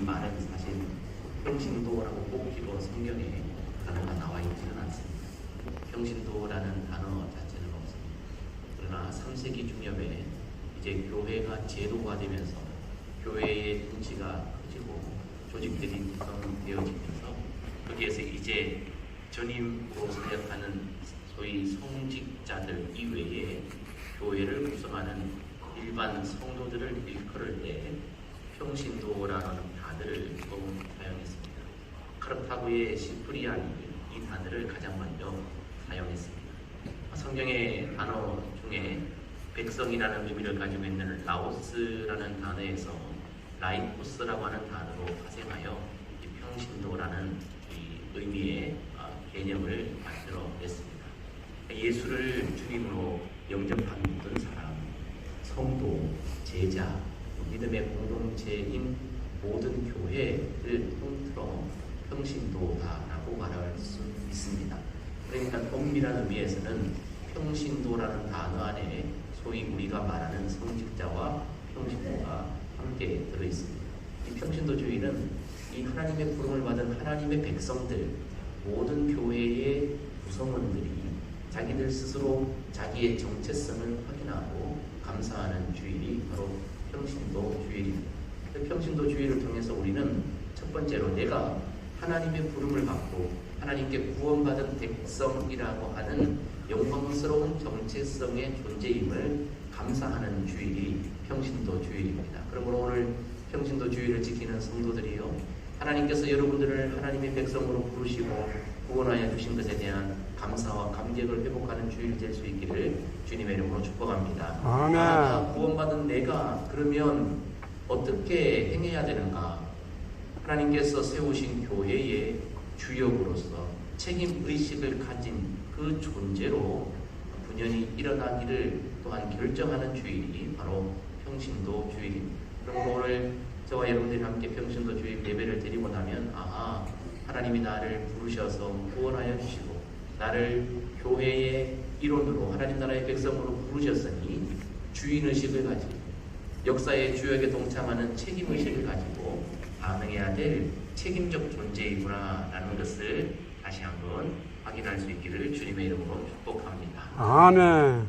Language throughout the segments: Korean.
말은 사실 평신도라고 꼭 집어 성경에 단어가 나와 있지는 않습니다. 평신도라는 단어 자체는 없습니다. 그러나 3세기 중엽에 이제 교회가 제도가 되면서 교회의 등치가 커지고 조직들이 구성되어지면서 거기에서 이제 전임으로 사역하는 소위 성직자들 이외에 교회를 구성하는 일반 성도들을 일컬을 때 평신도라는 단어를 처음 사용했습니다. 카르타고의 시프리안이 이 단어를 가장 먼저 사용했습니다. 성경의 단어 중에 백성이라는 의미를 가지고 있는 라오스라는 단어에서 라이코스라고 하는 단어로 파생하여 이 평신도라는 이 의미의 개념을 만들어냈습니다. 예수를 주님으로 영접한 사람, 성도, 제자, 믿음의 공동체인 모든 교회를 통틀어 평신도다라고 말할 수 있습니다. 그러니까 엄밀한 의미에서는 평신도라는 단어 안에 소위 우리가 말하는 성직자와 평신도가 함께 들어있습니다. 이 평신도주의는 이 하나님의 부름을 받은 하나님의 백성들, 모든 교회의 구성원들이 자기들 스스로 자기의 정체성을 확인하고 감사하는 주일이 바로 평신도주일입니다. 평신도주의를 통해서 우리는 첫 번째로 내가 하나님의 부름을 받고 하나님께 구원받은 백성이라고 하는 영광스러운 정체성의 존재임을 감사하는 주일이 평신도주일입니다. 그러므로 오늘 평신도주일을 지키는 성도들이요, 하나님께서 여러분들을 하나님의 백성으로 부르시고 구원하여 주신 것에 대한 감사와 감격을 회복하는 주일이 될 수 있기를 주님의 이름으로 축복합니다. 아멘. 구원받은 내가 그러면 어떻게 행해야 되는가? 하나님께서 세우신 교회의 주역으로서 책임의식을 가진 그 존재로 분연히 일어나기를 또한 결정하는 주일이 바로 평신도 주일입니다. 그럼 오늘 저와 여러분들이 함께 평신도 주일 예배를 드리고 나면 하나님이 나를 부르셔서 구원하여 주시고 나를 교회의 일원으로 하나님 나라의 백성으로 부르셨으니 주인의식을 가지고 역사의 주역에 동참하는 책임의식을 가지고 반응해야 될 책임적 존재이구나 라는 것을 다시 한번 확인할 수 있기를 주님의 이름으로 축복합니다. 아멘.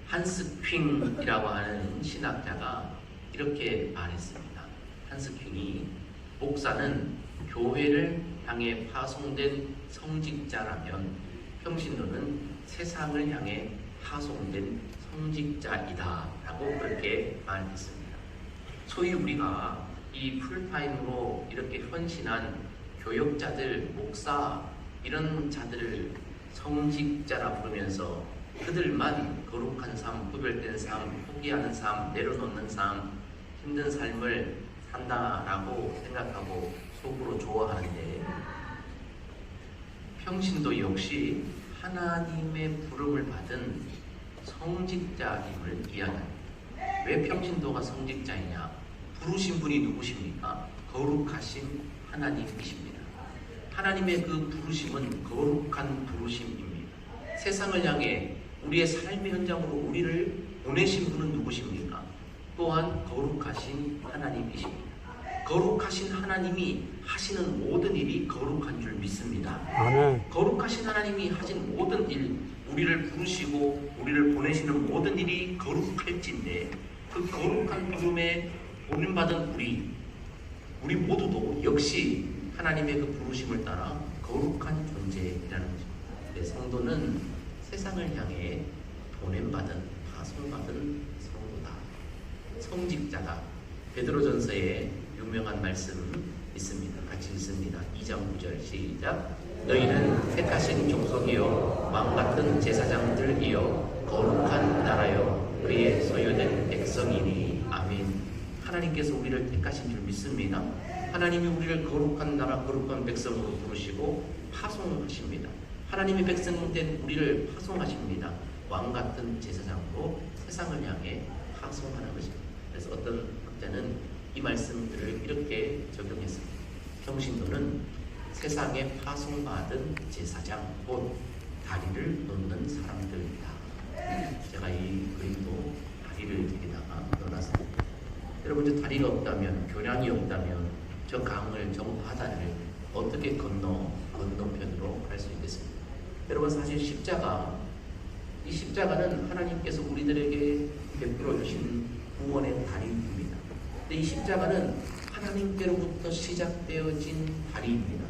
한스 퀸이라고 하는 신학자가 이렇게 말했습니다. 한스 퀸이 목사는 교회를 향해 파송된 성직자라면 평신도는 세상을 향해 파송된 성직자이다 라고 그렇게 말했습니다. 소위 우리가 이 풀타임으로 이렇게 헌신한 교역자들, 목사 이런 자들을 성직자라 부르면서 그들만 거룩한 삶, 구별된 삶, 포기하는 삶, 내려놓는 삶, 힘든 삶을 산다라고 생각하고 속으로 좋아하는데 평신도 역시 하나님의 부름을 받은 성직자임을 이야기합니다. 왜 평신도가 성직자이냐? 부르신 분이 누구십니까? 거룩하신 하나님이십니다. 하나님의 그 부르심은 거룩한 부르심입니다. 세상을 향해 우리의 삶의 현장으로 우리를 보내신 분은 누구십니까? 또한 거룩하신 하나님이십니다. 거룩하신 하나님이 하시는 모든 일이 거룩한 줄 믿습니다. 아멘. 거룩하신 하나님이 하신 모든 일, 우리를 부르시고 우리를 보내시는 모든 일이 거룩할진데 그 거룩한 부름에 보냄받은 우리 모두도 역시 하나님의 그 부르심을 따라 거룩한 존재이라는 것입니다. 성도는 세상을 향해 보냄받은 파송받은 성도다. 성직자다. 베드로전서에 유명한 말씀 있습니다. 같이 읽습니다. 2장 9절 시작. 너희는 택하신 족속이요 왕같은 제사장들이요 거룩한 나라요 그의 소유된 백성이니 아멘. 하나님께서 우리를 택하신 줄 믿습니다. 하나님이 우리를 거룩한 나라 거룩한 백성으로 부르시고 파송하십니다. 하나님의 백성된 우리를 파송하십니다. 왕같은 제사장으로 세상을 향해 파송하는 것입니다. 그래서 어떤 학자는 이 말씀들을 이렇게 적용했습니다. 평신도는 세상에 파송받은 제사장 곧 다리를 놓는 사람들이다. 제가 이 그림도 다리를 들이다가 넣어놨습니다. 여러분 저 다리가 없다면, 교량이 없다면 저 강을, 저 바다를 어떻게 건너편으로 갈 수 있겠습니까? 여러분 사실 이 십자가는 하나님께서 우리들에게 베풀어 주신 구원의 다리입니다. 근데 이 십자가는 하나님께로부터 시작되어진 다리입니다.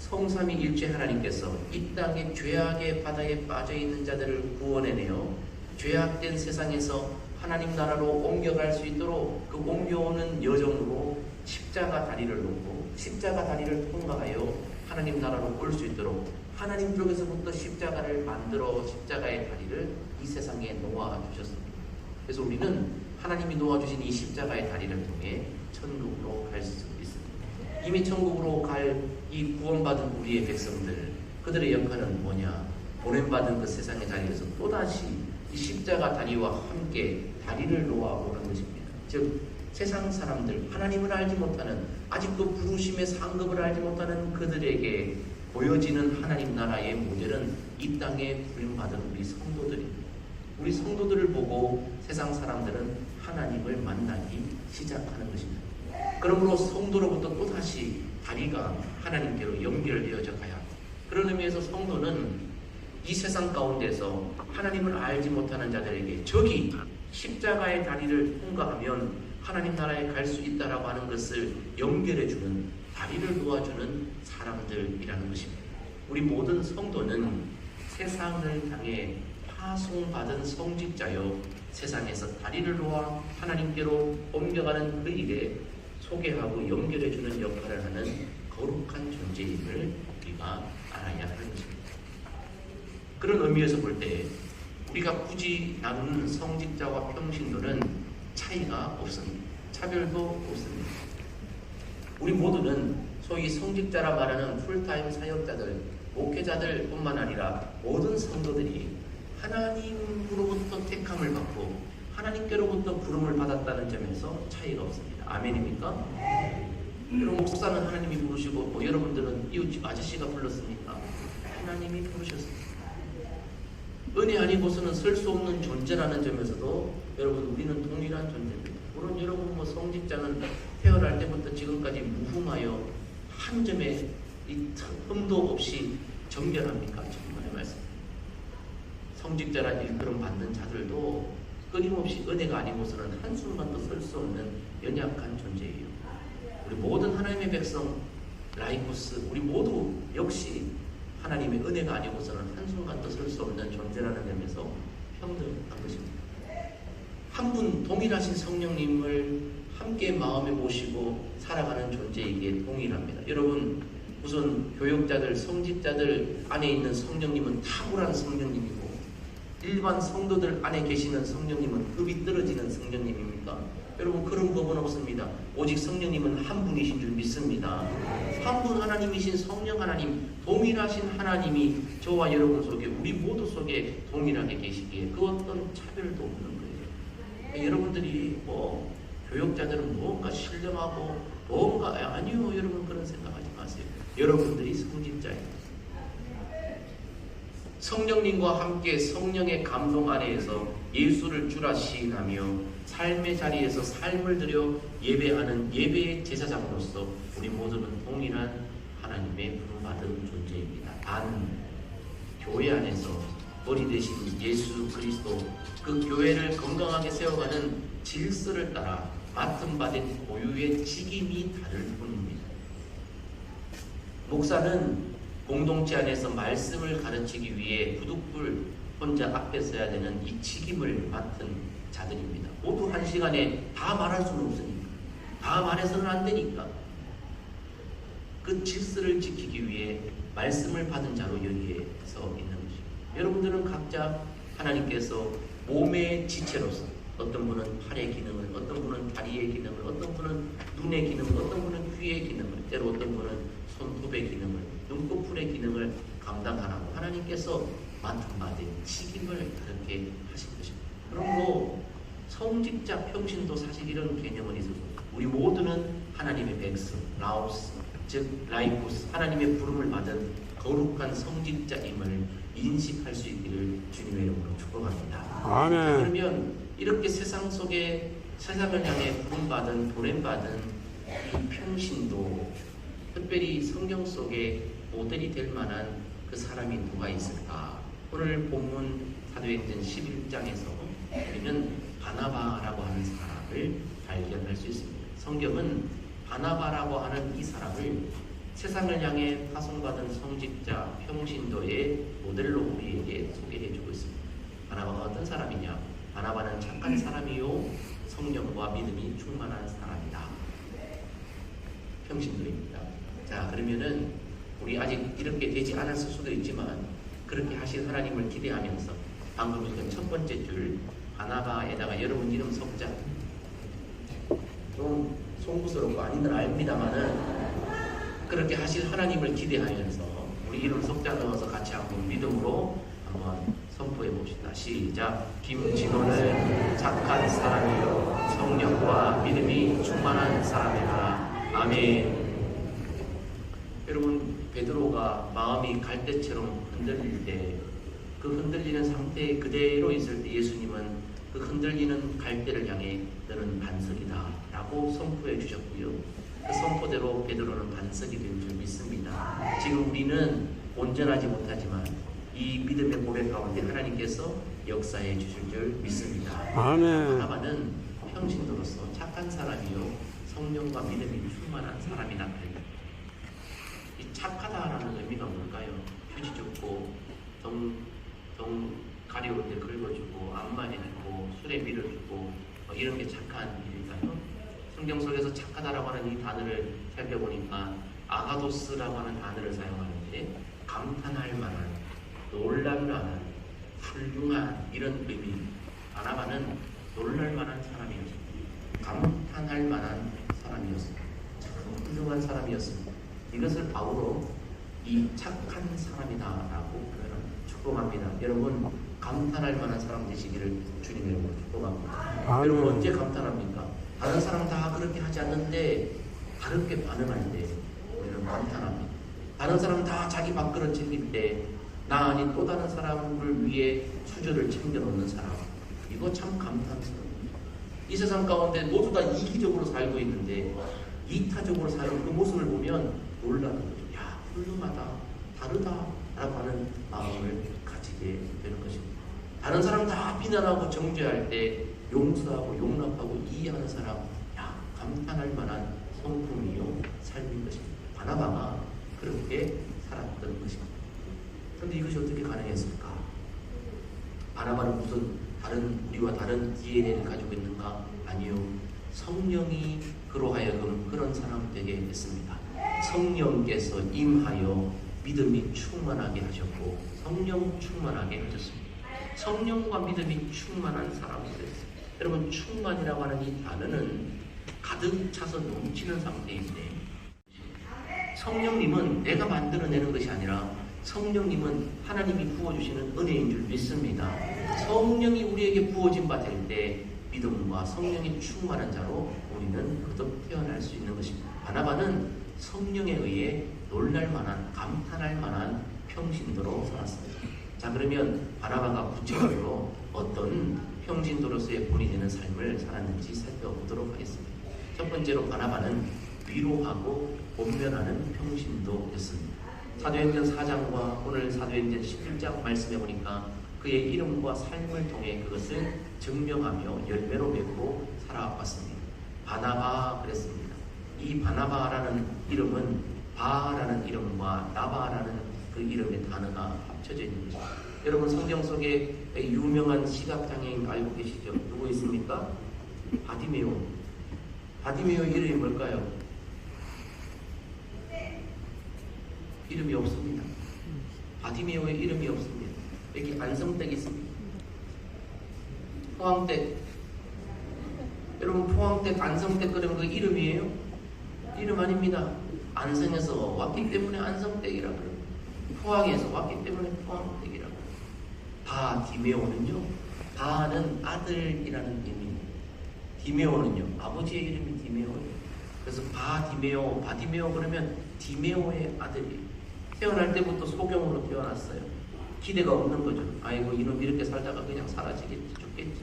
성삼위일체 하나님께서 이 땅의 죄악의 바다에 빠져있는 자들을 구원해내어 죄악된 세상에서 하나님 나라로 옮겨갈 수 있도록 그 옮겨오는 여정으로 십자가 다리를 놓고 십자가 다리를 통과하여 하나님 나라로 올 수 있도록 하나님 쪽에서부터 십자가를 만들어 십자가의 다리를 이 세상에 놓아주셨습니다. 그래서 우리는 하나님이 놓아주신 이 십자가의 다리를 통해 천국으로 갈 수 있습니다. 이미 천국으로 갈 이 구원받은 우리의 백성들, 그들의 역할은 뭐냐? 보냄받은 그 세상의 자리에서 또다시 이 십자가 다리와 함께 다리를 놓아오는 것입니다. 즉 세상 사람들, 하나님을 알지 못하는, 아직도 부르심의 상급을 알지 못하는 그들에게 보여지는 하나님 나라의 모델은 이 땅에 부름받은 우리 성도들입니다. 우리 성도들을 보고 세상 사람들은 하나님을 만나기 시작하는 것입니다. 그러므로 성도로부터 또다시 다리가 하나님께로 연결되어져 가야 합니다. 그런 의미에서 성도는 이 세상 가운데서 하나님을 알지 못하는 자들에게 저기 십자가의 다리를 통과하면 하나님 나라에 갈 수 있다라고 하는 것을 연결해주는, 다리를 놓아주는 사람들이라는 것입니다. 우리 모든 성도는 세상을 향해 파송받은 성직자여 세상에서 다리를 놓아 하나님께로 옮겨가는 그 일에 소개하고 연결해주는 역할을 하는 거룩한 존재임을 우리가 알아야 하는 것입니다. 그런 의미에서 볼 때 우리가 굳이 나누는 성직자와 평신도는 차이가 없습니다. 차별도 없습니다. 우리 모두는 소위 성직자라 말하는 풀타임 사역자들, 목회자들 뿐만 아니라 모든 성도들이 하나님으로부터 택함을 받고 하나님께로부터 부름을 받았다는 점에서 차이가 없습니다. 아멘입니까? 여러분 목사는 하나님이 부르시고 뭐 여러분들은 이웃집 아저씨가 불렀습니까? 하나님이 부르셨습니다. 은혜 아니고서는 설 수 없는 존재라는 점에서도 여러분 우리는 동일한 존재입니다. 물론 여러분 뭐 성직자는 태어날 때부터 지금까지 무흠하여 한 점의 이 흠도 없이 정결합니까? 정말의 말씀. 성직자란 일컬음 받는 자들도 끊임없이 은혜가 아니고서는 한순간도 설 수 없는 연약한 존재예요. 우리 모든 하나님의 백성 라이코스, 우리 모두 역시 하나님의 은혜가 아니고서는 한순간도 설 수 없는 존재라는 점에서 평등한 것입니다. 한 분 동일하신 성령님을 함께 마음에 모시고 살아가는 존재이기에 동일합니다. 여러분 우선 교역자들, 성직자들 안에 있는 성령님은 탁월한 성령님이고 일반 성도들 안에 계시는 성령님은 급이 떨어지는 성령님입니까? 여러분 그런 법은 없습니다. 오직 성령님은 한 분이신 줄 믿습니다. 한 분 하나님이신 성령 하나님, 동일하신 하나님이 저와 여러분 속에, 우리 모두 속에 동일하게 계시기에 그 어떤 차별도 없는 거예요. 여러분들이 뭐 교역자들은 뭔가 신령하고 뭔가 아니요, 여러분 그런 생각하지 마세요. 여러분들이 성직자예요. 성령님과 함께 성령의 감동 아래에서 예수를 주라 시인하며 삶의 자리에서 삶을 들여 예배하는 예배의 제사장으로서 우리 모두는 동일한 하나님의 부름받은 존재입니다. 단 교회 안에서 머리 대신 예수 그리스도, 그 교회를 건강하게 세워가는 질서를 따라 맡은 바된 고유의 직임이 다를 뿐입니다. 목사는 공동체 안에서 말씀을 가르치기 위해 부득불 혼자 앞에 서야 되는 이 직임을 맡은 자들입니다. 모두 한 시간에 다 말할 수는 없으니까, 다 말해서는 안 되니까 그 질서를 지키기 위해 말씀을 받은 자로 여기에 서 있는 것입니다. 여러분들은 각자 하나님께서 몸의 지체로서 어떤 분은 팔의 기능을, 어떤 분은 다리의 기능을, 어떤 분은 눈의 기능을, 어떤 분은 귀의 기능을, 때로 어떤 분은 손톱의 기능을, 눈꺼풀의 기능을 감당하라고 하나님께서 맡은 바된 직임을 그렇게 하신 것입니다. 그러므로 성직자 평신도 사실 이런 개념은 있어서 우리 모두는 하나님의 백성, 라오스, 즉 라이코스, 하나님의 부름을 받은 거룩한 성직자임을 인식할 수 있기를 주님의 이름으로 축복합니다. 아멘. 그러면 이렇게 세상 속에 세상을 향해 부름받은 보냄받은 이 평신도, 특별히 성경 속에 모델이 될 만한 그 사람이 누가 있을까? 오늘 본문 사도행전 11장에서 우리는 바나바라고 하는 사람을 발견할 수 있습니다. 성경은 바나바라고 하는 이 사람을 세상을 향해 파송받은 성직자 평신도의 모델로 우리에게 소개해주고 있습니다. 바나바가 어떤 사람이냐? 바나바는 착한 사람이요 성령과 믿음이 충만한 사람이다. 평신도입니다. 자, 그러면은 우리 아직 이렇게 되지 않았을 수도 있지만 그렇게 하실 하나님을 기대하면서 방금 읽은 첫 번째 줄 바나바에다가 여러분 이름 섞자. 좀 송구스럽고 아닌 건 압니다만은 그렇게 하실 하나님을 기대하면서 우리 이름 석자 넣어서 같이 한번 믿음으로 한번 선포해 봅시다. 시작. 김진호는 착한 사람이요 성령과 믿음이 충만한 사람이라. 아멘. 여러분, 베드로가 마음이 갈대처럼 흔들릴 때, 그 흔들리는 상태에 그대로 있을 때 예수님은 그 흔들리는 갈대를 향해 너는 반석이다 라고 선포해 주셨고요. 그 선포대로 베드로는 반석이 된 줄 믿습니다. 지금 우리는 온전하지 못하지만 이 믿음의 고백 가운데 하나님께서 역사해 주실 줄 믿습니다. 아멘. 바나바는 평신도로서 착한 사람이요 성령과 믿음이 충만한 사람이 나타납니다. 이 착하다라는 의미가 뭘까요? 휴지 줍고 정 가려울 때 긁어주고 안마해주고 술에 밀어주고 이런 게 착한 일일까요? 성경 속에서 착하다라고 하는 이 단어를 살펴보니까 아가도스라고 하는 단어를 사용하는데 감탄할 만한, 놀랄 만한, 훌륭한 이런 의미. 바나바는 놀랄 만한 사람이었습니다. 감탄할 만한 사람이었습니다. 참 훌륭한 사람이었습니다. 이것을 바울로 이 착한 사람이다라고 축복합니다. 여러분, 감탄할 만한 사람 되시기를 주님의 이름으로 축복합니다. 여러분, 언제 감탄합니까? 다른 사람 다 그렇게 하지 않는데 다르게 반응할 때 우리는 감탄합니다. 다른 사람 다 자기 밥그릇 챙길 때 나 아닌 또 다른 사람을 위해 수저를 챙겨놓는 사람, 이거 참 감탄스럽습니다. 이 세상 가운데 모두 다 이기적으로 살고 있는데 이타적으로 사는 그 모습을 보면 놀라는 거죠. 야, 훌륭하다, 다르다 라고 하는 마음을 가지게 되는 것입니다. 다른 사람 다 비난하고 정죄할 때 용서하고 용납하고 이해하는 사람, 야, 감탄할 만한 성품이요 삶인 것입니다. 바나바가 그렇게 살았던 것입니다. 그런데 이것이 어떻게 가능했을까? 바나바는 무슨 우리와 다른 DNA를 가지고 있는가? 아니요. 성령이 그로 하여금 그런 사람 되게 했습니다. 성령께서 임하여 믿음이 충만하게 하셨고 성령 충만하게 하셨습니다. 성령과 믿음이 충만한 사람이 됐습니다. 여러분, 충만이라고 하는 이 단어는 가득 차서 넘치는 상태인데, 성령님은 내가 만들어내는 것이 아니라 성령님은 하나님이 부어주시는 은혜인 줄 믿습니다. 성령이 우리에게 부어진 바 될 때 믿음과 성령이 충만한 자로 우리는 거듭 태어날 수 있는 것입니다. 바나바는 성령에 의해 놀랄 만한, 감탄할 만한 평신도로 살았습니다. 자, 그러면 바나바가 구체적으로 어떤 평신도로서의 본이 되는 삶을 살았는지 살펴보도록 하겠습니다. 첫 번째로 바나바는 위로하고 권면하는 평신도였습니다. 사도행전 4장과 오늘 사도행전 11장 말씀해 보니까 그의 이름과 삶을 통해 그것을 증명하며 열매로 맺고 살아왔습니다. 바나바 그랬습니다. 이 바나바라는 이름은 바라는 이름과 나바라는 그 이름의 단어가 합쳐져 있는 것입니다. 여러분, 성경 속에 유명한 시각장애인 알고 계시죠? 누구 있습니까? 바디메오. 바디메오 이름이 뭘까요? 이름이 없습니다. 바디메오의 이름이 없습니다. 여기 안성댁 있습니다. 포항댁. 여러분, 포항댁, 안성댁 그러면 그 이름이에요? 이름 아닙니다. 안성에서 왔기 때문에 안성댁이라고 그래요. 포항에서 왔기 때문에 포항댁이라고 그래요. 바디메오는요, 바는 아들이라는 의미입니다. 디메오는요, 아버지의 이름이 디메오예요. 그래서 바디메오, 바디메오 그러면 디메오의 아들이에요. 태어날 때부터 소경으로 태어났어요. 기대가 없는 거죠. 아이고, 이놈 이렇게 살다가 그냥 사라지겠지, 죽겠지.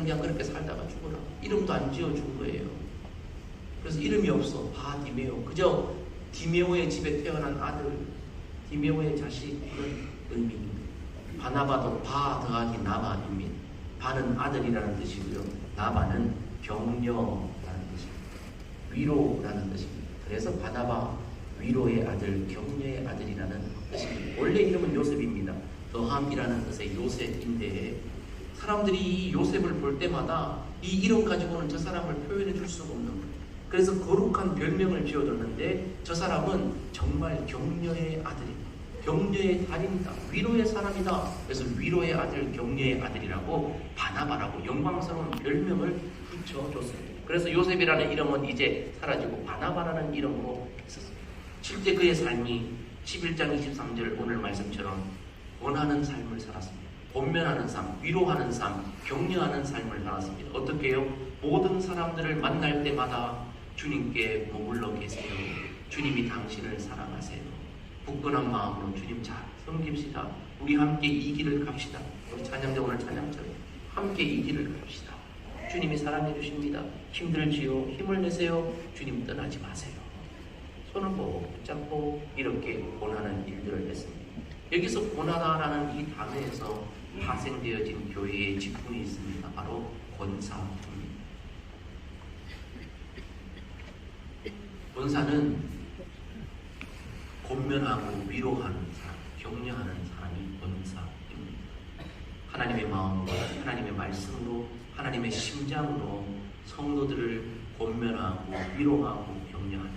그냥 그렇게 살다가 죽어라. 이름도 안 지어준 거예요. 그래서 이름이 없어. 바디메오. 그저 디메오의 집에 태어난 아들, 디메오의 자식, 그런 의미입니다. 바나바도 바 더하기 나바입니다. 바는 아들이라는 뜻이고요. 나바는 격려라는 뜻입니다. 위로라는 뜻입니다. 그래서 바나바, 위로의 아들, 격려의 아들이라는 뜻입니다. 원래 이름은 요셉입니다. 더함이라는 뜻의 요셉인데 사람들이 이 요셉을 볼 때마다 이 이름 가지고는 저 사람을 표현해 줄 수가 없는 거예요. 그래서 거룩한 별명을 지어줬는데 저 사람은 정말 격려의 아들입니다. 격려의 달인이다. 위로의 사람이다. 그래서 위로의 아들, 격려의 아들이라고 바나바라고 영광스러운 별명을 붙여줬습니다. 그래서 요셉이라는 이름은 이제 사라지고 바나바라는 이름으로 있었습니다. 실제 그의 삶이 11장 23절 오늘 말씀처럼 원하는 삶을 살았습니다. 권면하는 삶, 위로하는 삶, 격려하는 삶을 살았습니다. 어떻게 해요? 모든 사람들을 만날 때마다 주님께 머물러 계세요. 주님이 당신을 사랑하세요. 굳건한 마음으로 주님 잘 섬깁시다. 우리 함께 이 길을 갑시다. 우리 찬양자 오늘 찬양처럼 함께 이 길을 갑시다. 주님이 사랑해 주십니다. 힘들지요? 힘을 내세요. 주님 떠나지 마세요. 손을 붙잡고 이렇게 권하는 일들을 했습니다. 여기서 권하다라는 이 단어에서 파생되어진 교회의 직분이 있습니다. 바로 권사입니다. 권사는 권면하고 위로하는 사람, 격려하는 사람이 권사입니다. 하나님의 마음으로, 하나님의 말씀으로, 하나님의 심장으로 성도들을 권면하고 위로하고 격려하는.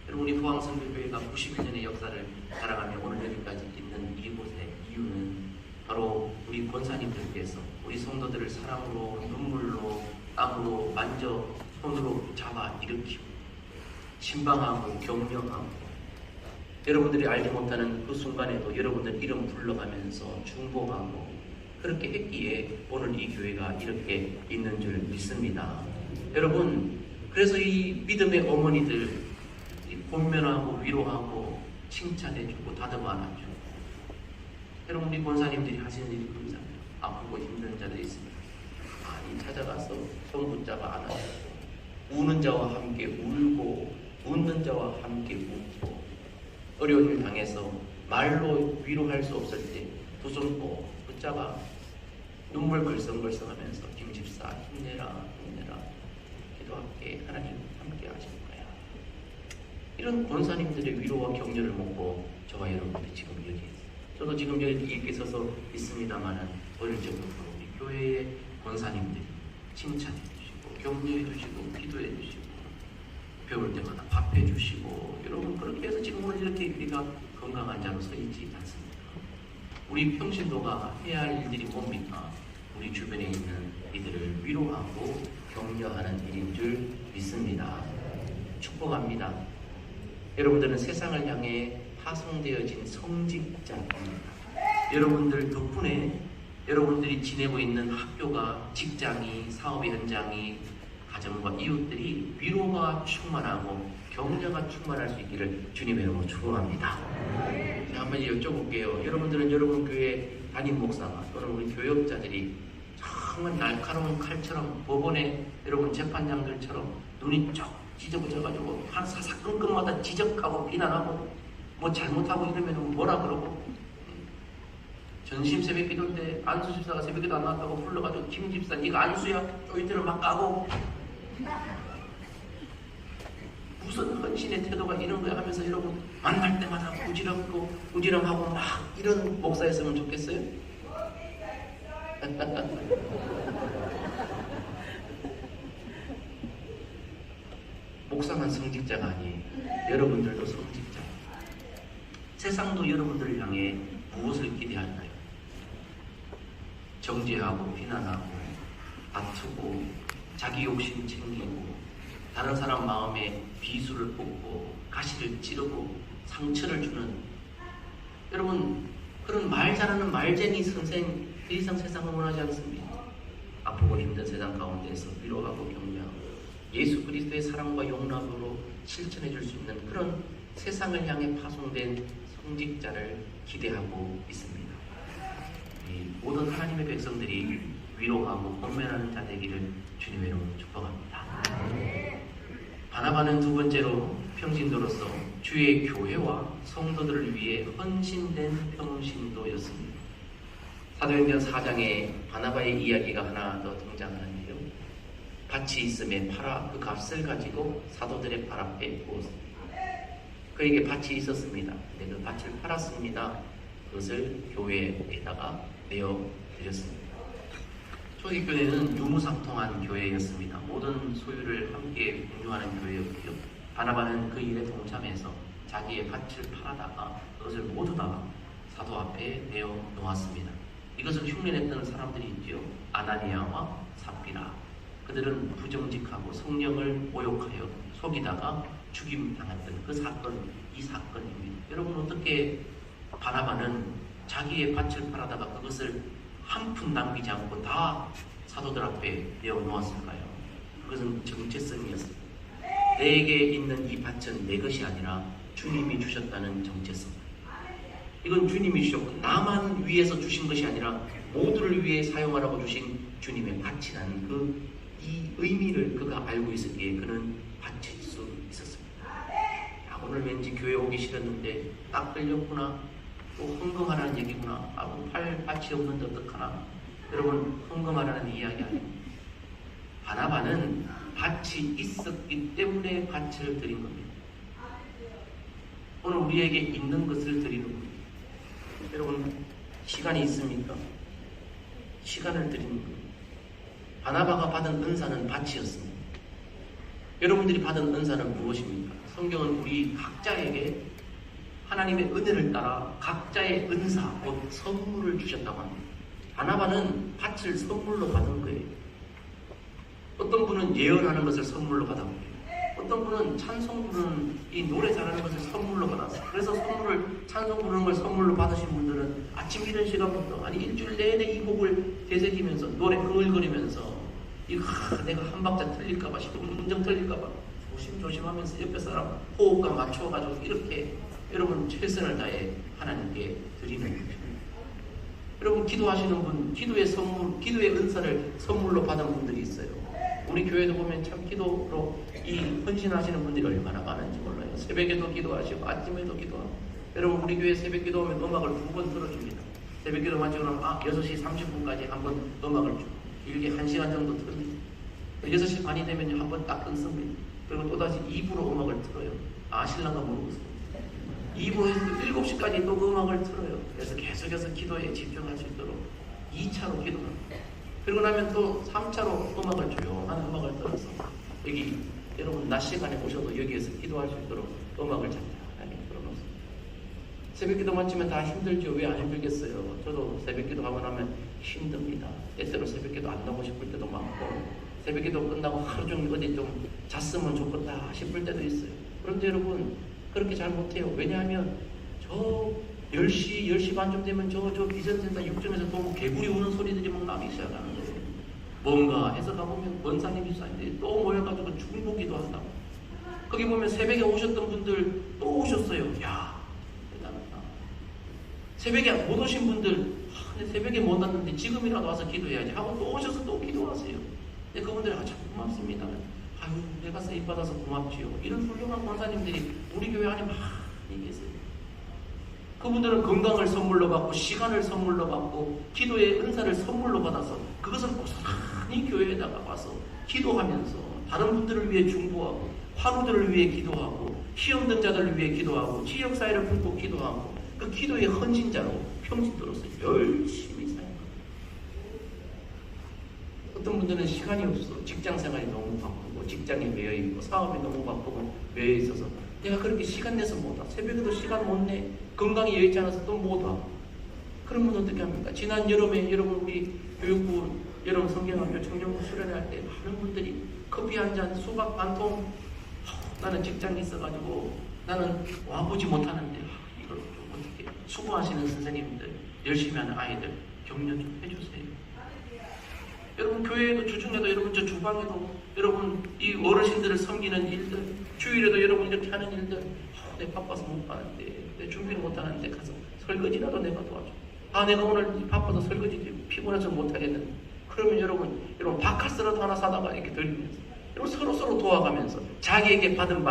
여러분, 우리 포항선교교회가 91년의 역사를 자랑하며 오늘 여기까지 있는 이곳의 이유는 바로 우리 권사님들께서 우리 성도들을 사랑으로, 눈물로, 땀으로 만져 손으로 잡아 일으키고 신방하고 격려하고 여러분들이 알지 못하는 그 순간에도 여러분들 이름 불러가면서 중보하고 그렇게 했기에 오늘 이 교회가 이렇게 있는 줄 믿습니다. 여러분, 그래서 이 믿음의 어머니들 권면하고 위로하고 칭찬해주고 다듬어 안아주고 여러분, 우리 권사님들이 하시는 일이 그렇잖아요. 아프고 힘든 자들이 있습니다. 많이 찾아가서 손 붙잡아 안아주고 우는 자와 함께 울고 웃는 자와 함께 웃고 어려운 일 당해서 말로 위로할 수 없을 때 두 손 꼭 붙잡아 눈물 걸성걸성하면서 김집사 힘내라 힘내라 기도할게 하나님 함께 하실 거야. 이런 권사님들의 위로와 격려를 먹고 저와 여러분들이 지금 여기 있어요. 저도 지금 여기 이렇게 서서 있습니다만은 어릴 적부터 우리 교회의 권사님들이 칭찬해 주시고 격려해 주시고 기도해 주시고 배울 때마다 밥해 주시고 여러분 그렇게 해서 지금 오늘 이렇게 우리가 건강한 자로 서 있지 않습니까? 우리 평신도가 해야 할 일들이 뭡니까? 우리 주변에 있는 이들을 위로하고 격려하는 일인 줄 믿습니다. 축복합니다. 여러분들은 세상을 향해 파송되어진 성직자입니다. 여러분들 덕분에 여러분들이 지내고 있는 학교가, 직장이, 사업의 현장이, 가정과 이웃들이 위로가 충만하고 격려가 충만할 수 있기를 주님의 이름으로 축원합니다. 제가 한번 여쭤볼게요. 여러분들은 여러분 교회 담임 목사가 또는 우리 교역자들이 정말 날카로운 칼처럼 법원에 여러분 재판장들처럼 눈이 쭉 찢어져가지고 한 사사건건마다 지적하고 비난하고 뭐 잘못하고 이러면 뭐라 그러고 전심 새벽 기도 때 안수 집사가 새벽 기도 안 나왔다고 불러가지고 김 집사 네가 안수야? 조이들을 막 까고 무슨 헌신의 태도가 이런 거야 하면서 여러분 만날 때마다 우지럼하고 막 이런 목사였으면 좋겠어요? 목사만 성직자가 아니에요. 여러분들도 성직자. 세상도 여러분들을 향해 무엇을 기대할까요? 정죄하고 비난하고 다투고 자기 욕심 챙기고 다른 사람 마음에 비수를 뽑고 가시를 찌르고 상처를 주는 여러분 그런 말 잘하는 말쟁이 선생 더 이상 세상을 원하지 않습니다. 아프고 힘든 세상 가운데서 위로하고 격려하고 예수 그리스도의 사랑과 용납으로 실천해 줄 수 있는 그런 세상을 향해 파송된 성직자를 기대하고 있습니다. 모든 하나님의 백성들이 위로하고 권면하는 자 되기를 주님의 이름으로 축복합니다. 바나바는 두 번째로 평신도로서 주의 교회와 성도들을 위해 헌신된 평신도였습니다. 사도행전 4장에 바나바의 이야기가 하나 더 등장하는데요. 밭이 있음에 팔아 그 값을 가지고 사도들의 발 앞에 두었습니다. 그에게 밭이 있었습니다. 근데 그 밭을 팔았습니다. 그것을 교회에다가 내어드렸습니다. 초기 교회는 유무상통한 교회였습니다. 모든 소유를 함께 공유하는 교회였고요. 바나바는 그 일에 동참해서 자기의 밭을 팔아다가 그것을 모두 다 사도 앞에 내어놓았습니다. 이것을 흉내냈던 사람들이 있죠. 아나니아와 삽비라. 그들은 부정직하고 성령을 모욕하여 속이다가 죽임당했던 그 사건, 이 사건입니다. 여러분, 어떻게 바나바는 자기의 밭을 팔아다가 그것을 한 푼 남기지 않고 다 사도들 앞에 내어놓았을까요? 그것은 정체성이었습니다. 내게 있는 이 밭은 내 것이 아니라 주님이 주셨다는 정체성. 이건 주님이 주셨고 나만 위해서 주신 것이 아니라 모두를 위해 사용하라고 주신 주님의 밭이라는 이 의미를 그가 알고 있었기에 그는 바칠 수 있었습니다. 야, 오늘 왠지 교회 오기 싫었는데 딱 끌렸구나. 또 헌금하라는 얘기구나. 밭이 없는데 어떡하나. 여러분, 헌금하라는 이야기 아닙니다. 바나바는 밭이 있었기 때문에 밭을 드린 겁니다. 오늘 우리에게 있는 것을 드리는 겁니다. 여러분, 시간이 있습니까? 시간을 드리는 겁니다. 바나바가 받은 은사는 밭이었습니다. 여러분들이 받은 은사는 무엇입니까? 성경은 우리 각자에게 하나님의 은혜를 따라 각자의 은사, 곧 선물을 주셨다고 합니다. 바나바는 밭을 선물로 받은 거예요. 어떤 분은 예언하는 것을 선물로 받았고요. 어떤 분은 찬송 부르는 이 노래 잘하는 것을 선물로 받았어요. 그래서 찬송 부르는 걸 선물로 받으신 분들은 아침 이른 시간부터 아니 일주일 내내 이 곡을 되새기면서 노래 흥얼거리면서 내가 한 박자 틀릴까봐 음정 틀릴까봐 조심조심하면서 옆에 사람 호흡과 맞춰가지고 이렇게 여러분 최선을 다해 하나님께 드리는 거죠. 여러분, 기도하시는 분, 기도의 은사를 선물로 받은 분들이 있어요. 우리 교회도 보면 참 기도로 이 헌신하시는 분들이 얼마나 많은지 몰라요. 새벽에도 기도하시고 아침에도 기도하고. 여러분, 우리 교회 새벽 기도하면 음악을 2번 틀어줍니다. 새벽 기도 마치고 나면 6시 30분까지 한번 음악을 주고 길게 1시간 정도 틀습니다. 6시 반이 되면 한번 딱 끊습니다. 그리고 또다시 2부로 음악을 틀어요. 신랑과 모르겠어요. 2부로 7시까지 또 그 음악을 틀어요. 그래서 계속해서 기도에 집중할 수 있도록 2차로 기도합니다. 그리고 나면 또 3차로 조용한 음악을 들어서 여기 여러분 낮 시간에 오셔도 여기에서 기도할 수 있도록 음악을 잔잔하게 틀어놓습니다. 새벽 기도 마치면 다 힘들죠. 왜 안 힘들겠어요? 저도 새벽 기도 하고 나면 힘듭니다. 때때로 새벽 기도 안 나오고 싶을 때도 많고 새벽 기도 끝나고 하루 종일 어디 좀 잤으면 좋겠다 싶을 때도 있어요. 그런데 여러분 그렇게 잘 못해요. 왜냐하면 저 10시 반쯤 되면 저 비전센터 6점에서 또 개구리 우는 소리들이 막 나기 시작하는 거예요. 뭔가 해서 가보면 원사님이 있었는데 또 모여가지고 중보기도 한다고. 거기 보면 새벽에 오셨던 분들 또 오셨어요. 야, 대단하다. 새벽에 못 오신 분들 새벽에 못 왔는데 지금이라도 와서 기도해야지 하고 또 오셔서 또 기도하세요. 근데 그분들 참 고맙습니다. 내가 세입 받아서 고맙지요. 이런 훌륭한 권사님들이 우리 교회 안에 많이 계세요. 그분들은 건강을 선물로 받고 시간을 선물로 받고 기도의 은사를 선물로 받아서 그것을 고스란히 교회에다가 와서 기도하면서 다른 분들을 위해 중보하고 화루들을 위해 기도하고 시험된 자들을 위해 기도하고 지역사회를 품고 기도하고 그 기도의 헌신자로 평신도로서 열심히 사용합니다. 어떤 분들은 시간이 없어. 직장생활이 너무 바쁘고 직장에 매여있고 사업이 너무 바쁘고 매여있어서 내가 그렇게 시간 내서 못와. 새벽에도 시간 못 내. 건강이 여의치 않아서 또 못와. 그러면 어떻게 합니까? 지난 여름에 여러분 우리 교육부 여러분 성경학교 청정부 수련회 때 많은 분들이 커피 한 잔 수박 반 통 나는 직장이 있어가지고 나는 와보지 못하는데 이걸 좀 어떻게 수고하시는 선생님들 열심히 하는 아이들 격려 좀 해주세요. 여러분 교회에도 주중에도 여러분 저 주방에도 여러분 이 어르신들을 섬기는 일들 주일에도 여러분 이렇게 하는 일들 내 바빠서 못 가는데 내 준비를 못 하는데 가서 설거지라도 내가 도와줘. 내가 오늘 바빠서 설거지 피곤해서 못 하겠는데 그러면 여러분 바카스라도 하나 사다가 이렇게 들리면서 여러분 서로 도와가면서 자기에게 받은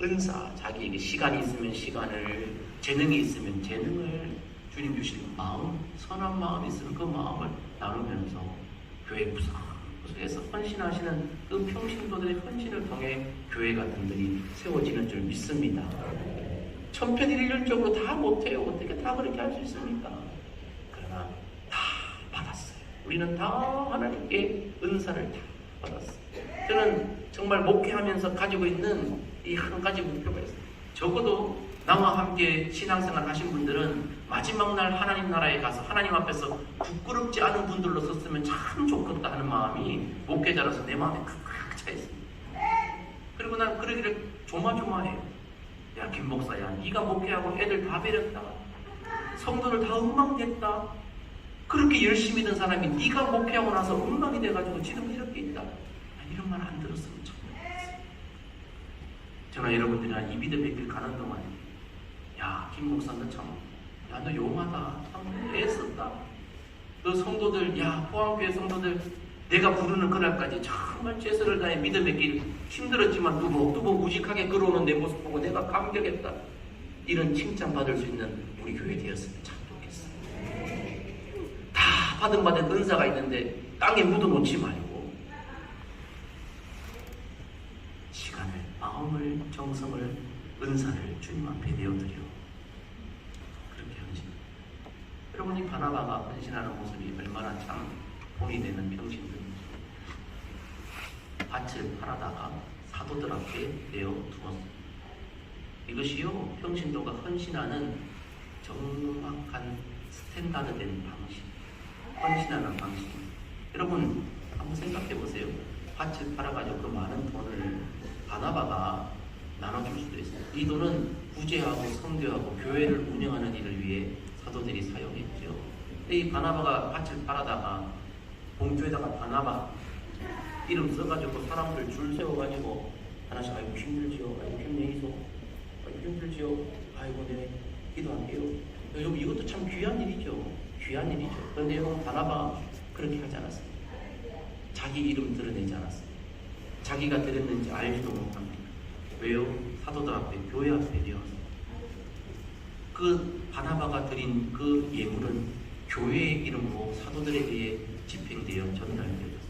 은사, 자기에게 시간이 있으면 시간을, 재능이 있으면 재능을, 주님 주신 마음, 선한 마음이 있으면 그 마음을 나누면서 교회 구석구석에서 헌신하시는 그 평신도들의 헌신을 통해 교회가 든든히 세워지는 줄 믿습니다. 천편일률적으로 다 못해요. 어떻게 다 그렇게 할 수 있습니까? 그러나 다 받았어요. 우리는 다 하나님께 은사를 다 받았어요. 저는 정말 목회하면서 가지고 있는 이 한 가지 목표가 있어요. 적어도 나와 함께 신앙생활 하신 분들은 마지막 날 하나님 나라에 가서 하나님 앞에서 부끄럽지 않은 분들로 섰으면 참 좋겠다 하는 마음이 목회자로서 내 마음에 꽉 차 있습니다. 그리고 난 그러기를 조마조마해요. 야, 김 목사야, 네가 목회하고 애들 다 베렸다, 성도들 다 엉망됐다, 그렇게 열심히 된 사람이 네가 목회하고 나서 엉망이 돼가지고 지금 이렇게 있다. 이런 말 안 들었으면 좋겠어요. 저는 여러분들이랑 이 믿음의 길 가는 동안, 야, 김 목사 너 참, 야, 너 용하다, 참 애썼다, 너 성도들, 야, 포항교회 성도들 내가 부르는 그날까지 정말 최선을 다해 믿음의 길 힘들었지만 뚜벅뚜벅 우직하게 걸어오는 내 모습 보고 내가 감격했다, 이런 칭찬받을 수 있는 우리 교회 되었으면 참 좋겠어요. 다 받은 은사가 있는데 땅에 묻어놓지 말고 시간을, 마음을, 정성을, 은사를 주님 앞에 내어드려 그렇게 헌신. 여러분이 바나바가 헌신하는 모습이 얼마나 참 본이 되는 평신들입니다. 밭을 팔아다가 사도들 앞에 내어두었습니다. 이것이요, 평신도가 헌신하는 정확한 스탠다드된 방식, 헌신하는 방식입니다. 여러분 한번 생각해 보세요. 밭을 팔아가지고 그 많은 돈을 바나바가 나눠줄 수도 있어요. 이 돈은 구제하고 성교하고 교회를 운영하는 일을 위해 사도들이 사용했죠. 근데 이 바나바가 밭을 팔아다가 봉투에다가 바나바 이름 써가지고 사람들 줄 세워가지고 하나씩, 아이고 힘들지요, 아이고 힘내이소, 아이고 힘들지요, 아이고 네 기도할게요. 여러분 이것도 참 귀한 일이죠. 귀한 일이죠. 그런데 여러분 바나바 그렇게 하지 않았습니다. 자기 이름 드러내지 않았습니다. 자기가 드렸는지 알지도 못합니다. 왜요? 사도들 앞에, 교회 앞에 되었습니다. 그 바나바가 드린 그 예물은 교회의 이름으로 사도들에 의해 집행되어 전달되었습니다.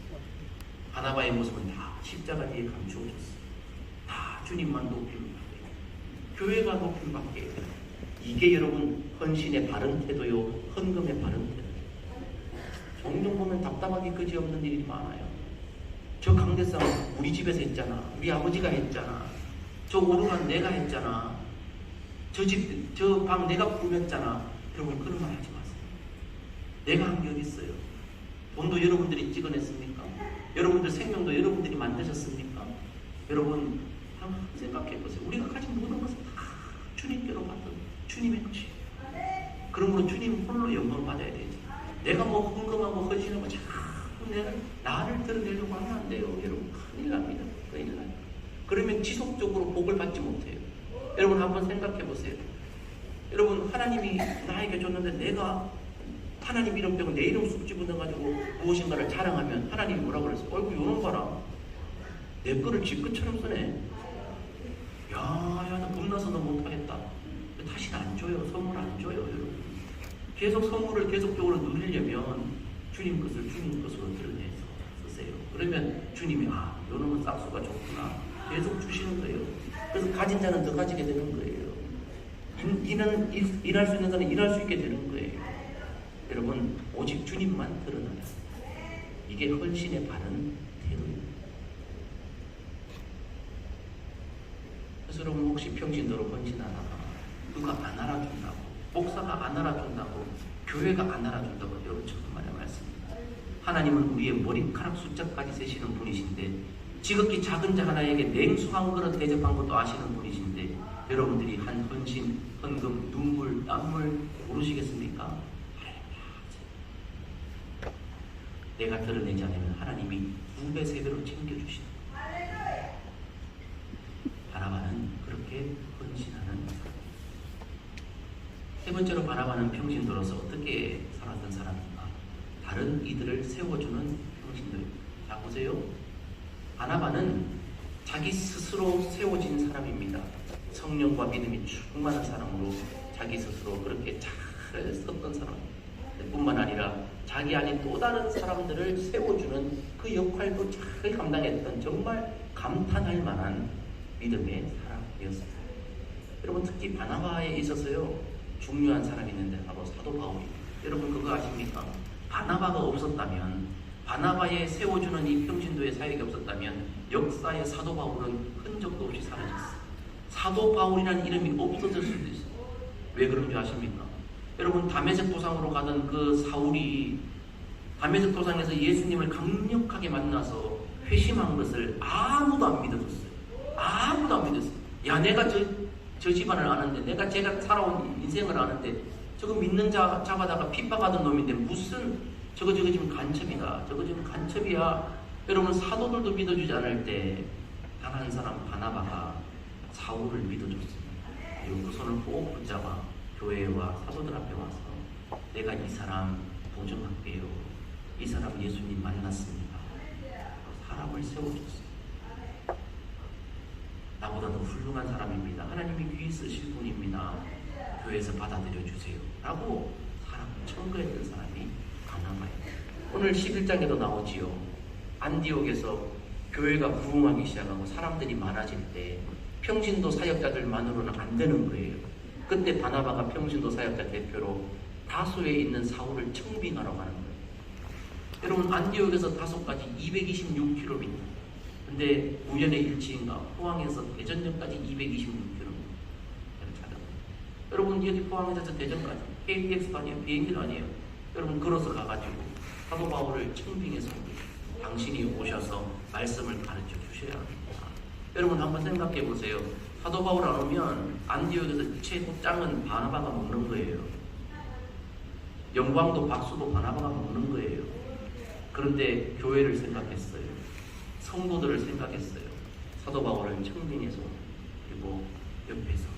바나바의 모습은 다 십자가 뒤에 감추어졌습니다. 다 주님만 높임받게, 교회가 높임받게. 이게 여러분 헌신의 바른 태도요, 헌금의 바른 태도. 종종 보면 답답하기 그지없는 일이 많아요. 저 강대상 우리 집에서 했잖아, 우리 아버지가 했잖아, 저 오르간 내가 했잖아, 저 집, 저 방 내가 꾸몄잖아. 여러분 그런 말 하지 마세요. 내가 한 게 어디 있어요? 돈도 여러분들이 찍어냈습니까? 여러분들 생명도 여러분들이 만드셨습니까? 여러분 한번 생각해 보세요. 우리가 가진 모든 것은 다 주님께로 받은 주님의 것이에요. 그러므로 주님 홀로 영광을 받아야 되지. 내가 뭐 헌금하고 헌신하고 자꾸 나를 드러내려고 하면 안 돼요. 여러분 큰일 납니다. 큰일 나요. 그러면 지속적으로 복을 받지 못해요. 여러분 한번 생각해 보세요. 여러분 하나님이 나에게 줬는데 내가 하나님 이름 빼고 내 이름 쑥 집어넣어가지고 무엇인가를 자랑하면 하나님이 뭐라고 그랬어? 어이구 요놈 봐라, 내 거를 지 것처럼 쓰네. 야, 나 겁나서 너 못하겠다. 다시는 안 줘요. 선물 안 줘요. 여러분 계속 선물을 계속적으로 누리려면 주님 것을 주님 것으로 드러내서 쓰세요. 그러면 주님이 요놈은 싹수가 좋구나 계속 주시는 거예요. 그래서 가진 자는 더 가지게 되는 거예요. 일할 수 있는 자는 일할 수 있게 되는 거예요. 여러분 오직 주님만 드러나라. 이게 헌신의 바른 태도입니다. 그래서 여러분 혹시 평신도로 헌신하다가 누가 안 알아준다고, 목사가 안 알아준다고, 교회가 안 알아준다고, 여러분 정말 말씀입니다. 하나님은 우리의 머리카락 숫자까지 세시는 분이신데 지극히 작은 자 하나에게 냉수 한 그릇 대접한 것도 아시는 분이신데 여러분들이 한 헌신, 헌금, 눈물, 땀물 모르시겠습니까? 내가 드러내지 않으면 하나님이 2배, 3배로 챙겨주시는 거예요. 바나바는 그렇게 헌신하는 사람. 세 번째로 바나바는 평신도로서 어떻게 살았던 사람인가? 다른 이들을 세워주는 평신도예요. 자 보세요. 바나바는 자기 스스로 세워진 사람입니다. 성령과 믿음이 충만한 사람으로 자기 스스로 그렇게 잘 썼던 사람 뿐만 아니라 자기 안에 또 다른 사람들을 세워주는 그 역할도 잘 감당했던 정말 감탄할 만한 믿음의 사람이었습니다. 여러분 특히 바나바에 있어서요 중요한 사람이 있는데 바로 사도 바울이. 여러분 그거 아십니까? 바나바가 없었다면, 바나바에 세워주는 이 평신도의 사역이 없었다면 역사의 사도 바울은 흔적도 없이 사라졌어요. 사도 바울이라는 이름이 없어졌을 수도 있어요. 왜 그런 줄 아십니까? 여러분 다메섹 도상으로 가던 그 사울이 다메섹 도상에서 예수님을 강력하게 만나서 회심한 것을 아무도 안 믿어줬어요. 아무도 안 믿었어요. 야 내가 저 집안을 아는데, 제가 살아온 인생을 아는데 저거 믿는 자 잡아다가 핍박하던 놈인데 무슨 저거 지금 간첩이다. 저거 지금 간첩이야. 여러분 사도들도 믿어주지 않을 때 단 한 사람 바나바가 사울을 믿어줬습니다. 그리고 그 손을 꼭 붙잡아 교회와 사도들 앞에 와서 내가 이 사람 보증할게요. 이 사람 예수님 만났습니다. 사람을 세워줬어요. 나보다 더 훌륭한 사람입니다. 하나님이 귀히 쓰실 분입니다. 교회에서 받아들여 주세요. 라고 사람을 청구했던 사람이 바나바예요. 오늘 11장에도 나오지요. 안디옥에서 교회가 부흥하기 시작하고 사람들이 많아질 때 평신도 사역자들만으로는 안 되는 거예요. 그때 바나바가 평신도 사역자 대표로 다소에 있는 사울을 청빙하러 가는 거예요. 여러분 안디옥에서 다소까지 226km. 근데 우연의 일치인가 포항에서 대전역까지 226km. 여러분 여기 포항에서 대전까지 KTX도 아니에요. 비행기도 아니에요. 여러분 걸어서 가가지고 사도 바울을 청빙해서 당신이 오셔서 말씀을 가르쳐 주셔야 합니다. 여러분 한번 생각해 보세요. 사도 바울 안 오면 안디옥에서 최고 짱은 바나바가 먹는 거예요. 영광도 박수도 바나바가 먹는 거예요. 그런데 교회를 생각했어요. 성도들을 생각했어요. 사도 바울을 청빙해서 그리고 옆에서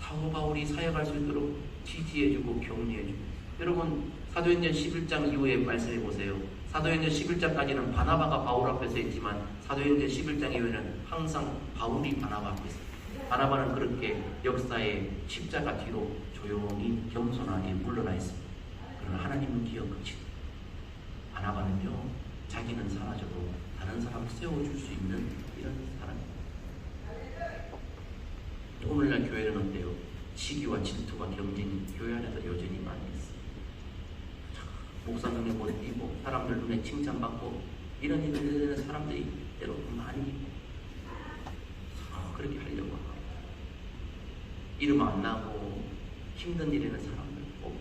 사도 바울이 사역할 수 있도록 지지해주고 격려해주고. 여러분 사도행전 11장 이후에 말씀해 보세요. 사도행전 11장까지는 바나바가 바울 앞에서 있지만 사도행전 11장 이후에는 항상 바울이 바나바 앞에서. 바나바는 그렇게 역사의 십자가 뒤로 조용히 겸손하게 물러나 있습니다. 그러나 하나님은 기억하시고 바나바는요 자기는 사라져도 다른 사람 세워줄 수 있는 이런 사람입니다. 오늘날 교회는 어때요? 시기와 질투와 경쟁이 교회 안에서 여전히 많이 있어요. 목사 눈에 못 띄고 사람들 눈에 칭찬받고 이런 사람들이 때로는 많이 그렇게 하려고 하고 이름 안 나고 힘든 일에는 사람들 없고.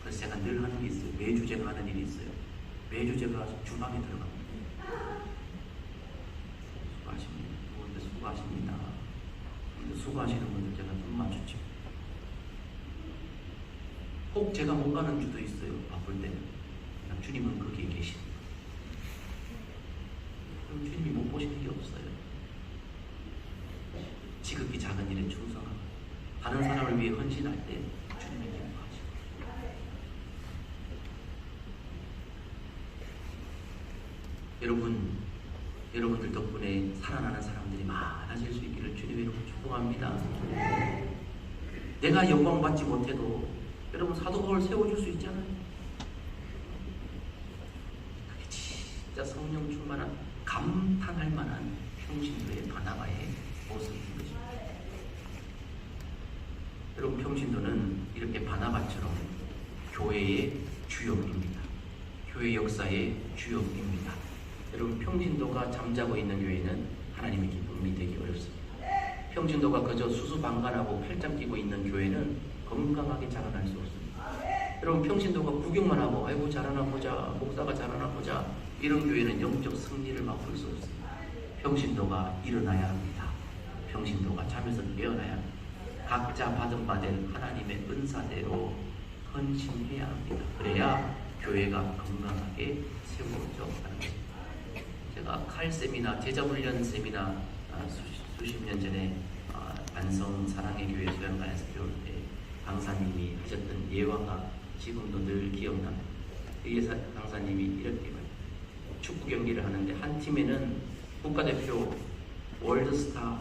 그래서 제가 늘 하는 게 있어요. 매주 제가 하는 일이 있어요. 매주 제가 주방에 들어갑니다. 수고하십니다. 그런데 수고하십니다. 근데 수고하시는 분들 제가 눈 마주치고 꼭 제가 못 가는 주도 있어요. 바쁠 때는. 그냥 주님은 거기에 계십니다. 그럼 주님이 못 보시는 게 없어요. 지극히 작은 일에 충성하고 다른 사람을 위해 헌신할 때 주님의 기뻐하시고. 여러분들 덕분에 살아나는 사람들이 많아질 수 있기를 주님의 이름으로 축복합니다. 내가 영광 받지 못해도 여러분 사도 바울 세워줄 수 있잖아요. 그게 진짜 성령 충만한 감탄할 만한 평신도의 바나바의 모습인 것입니다. 여러분 평신도는 이렇게 바나바처럼 교회의 주역입니다. 교회 역사의 주역입니다. 여러분 평신도가 잠자고 있는 교회는 하나님의 기쁨이 되기 어렵습니다. 평신도가 그저 수수방관하고 팔짱 끼고 있는 교회는 건강하게 자라날 수 없습니다. 여러분 평신도가 구경만 하고 아이고 자라나 보자, 목사가 자라나 보자, 이런 교회는 영적 승리를 맛볼 수 없습니다. 평신도가 일어나야 합니다. 평신도가 잠에서 깨어나야 합니다. 각자 받은 바된 하나님의 은사대로 헌신해야 합니다. 그래야 교회가 건강하게 세워져 가는 것입니다. 제가 칼 세미나, 제자훈련 세미나 수십 년 전에 안성 사랑의 교회 수양관에서 배울 때 강사님이 하셨던 예화가 지금도 늘 기억납니다. 의사 강사님이 이렇게 말해요. 축구 경기를 하는데 한 팀에는 국가대표 월드스타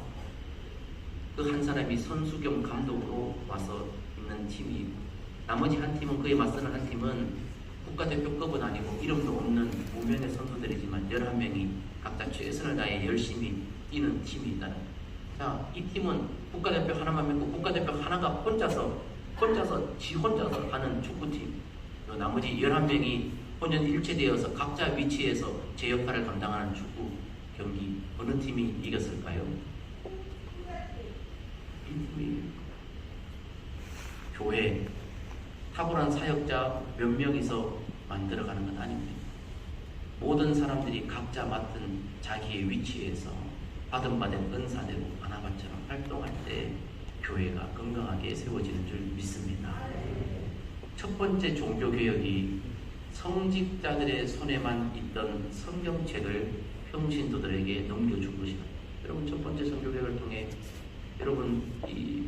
그 한 사람이 선수 겸 감독으로 와서 있는 팀이 있고, 나머지 한 팀은, 그에 맞서는 한 팀은 국가대표급은 아니고 이름도 없는 무명의 선수들이지만 11명이 각자 최선을 다해 열심히 뛰는 팀이 있다는 거예요. 자, 이 팀은 국가대표 하나만 믿고 국가대표 하나가 혼자서 하는 축구팀, 나머지 11명이 혼연 일체되어서 각자 위치에서 제 역할을 감당하는 축구 경기, 어느 팀이 이겼을까요? 이 팀이 교회, 탁월한 사역자 몇 명이서 만들어가는 건 아닙니다. 모든 사람들이 각자 맡은 자기의 위치에서 받은 은사대로 하나같처럼 활동할 때 교회가 건강하게 세워지는 줄 믿습니다. 첫 번째 종교개혁이 성직자들의 손에만 있던 성경책을 평신도들에게 넘겨준 것이다. 여러분, 첫 번째 성교개혁을 통해 여러분 이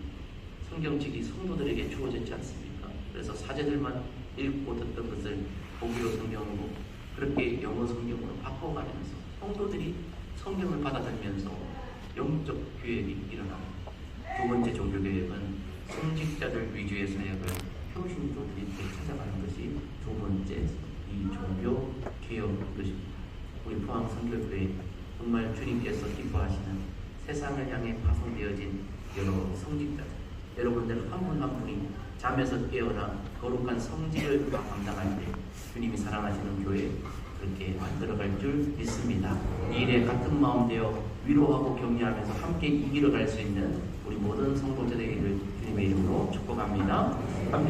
성경책이 성도들에게 주어졌지 않습니까? 그래서 사제들만 읽고 듣던 것을 고기로 성경으로, 그렇게 영어 성경으로 바꿔가면서 성도들이 성경을 받아들면서 영적 교육이 일어납니다. 두 번째 종교개혁은 성직자들 위주의 사역을 평신도들이 찾아가는 것이 두 번째 이 종교개혁인 것입니다. 우리 포항 선교교회 정말 주님께서 기뻐하시는 세상을 향해 파송되어진 여러 성직자들, 여러분들 한 분 한 분이 잠에서 깨어나 거룩한 성직을 감당할 때 주님이 사랑하시는 교회 그렇게 만들어갈 줄 믿습니다. 이 일에 같은 마음 되어 위로하고 격려하면서 함께 이기러 갈 수 있는 우리 모든 성도들 되기를 주님의 이름으로 축복합니다. 함께